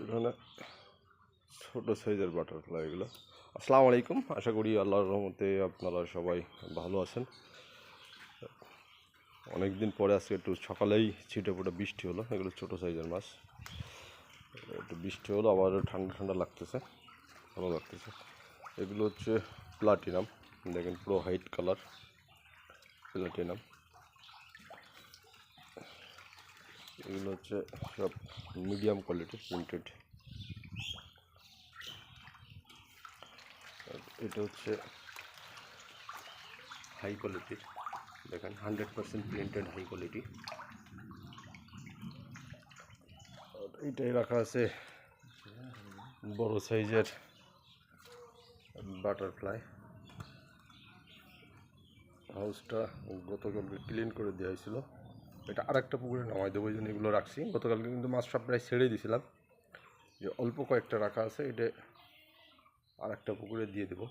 এখানে ছোট সাইজের বাটারফ্লাই এগুলো। আসসালামু আলাইকুম, আশা করি আল্লাহর রহমতে আপনারা সবাই ভালো আছেন। অনেক দিন পরে আজকে একটু সকালেই ছিটেফোঁটা বৃষ্টি হলো। এগুলো ছোট সাইজের মাছ, একটু বৃষ্টি হলো, আবার ঠান্ডা ঠান্ডা লাগতেছে, ভালো লাগতেছে। এগুলো হচ্ছে প্লাটিনাম, দেখেন পুরো হোয়াইট কালার প্লাটিনাম। এগুলো হচ্ছে সব মিডিয়াম কোয়ালিটি প্রিন্টেড। এটা হচ্ছে হাই কোয়ালিটির, দেখেন 100% প্রিন্টেড হাই কোয়ালিটি। এইটাই রাখা আছে বড় সাইজের বাটারফ্লাই। হাউসটা গতকালকে ক্লিন করে দেওয়া হয়েছিল, এটা আরেকটা পুকুরে নামাই দেবো, ওই জন্য এগুলো রাখছি। গতকালকে কিন্তু মাছ সব প্রায় ছেড়ে দিয়েছিলাম, যে অল্প কয়েকটা রাখা আছে, এটা আরেকটা পুকুরে দিয়ে দেবো।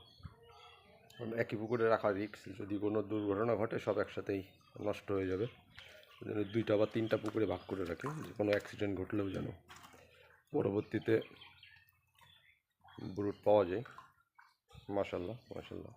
একই পুকুরে রাখা রিস্ক, যদি কোনো দুর্ঘটনা ঘটে সব একসাথেই নষ্ট হয়ে যাবে। ওই জন্য 2টা বা 3টা পুকুরে ভাগ করে রাখি, যে কোনো অ্যাক্সিডেন্ট ঘটলেও যেন পরবর্তীতে ব্রুট পাওয়া যায়। মাশাআল্লাহ মাশাআল্লাহ।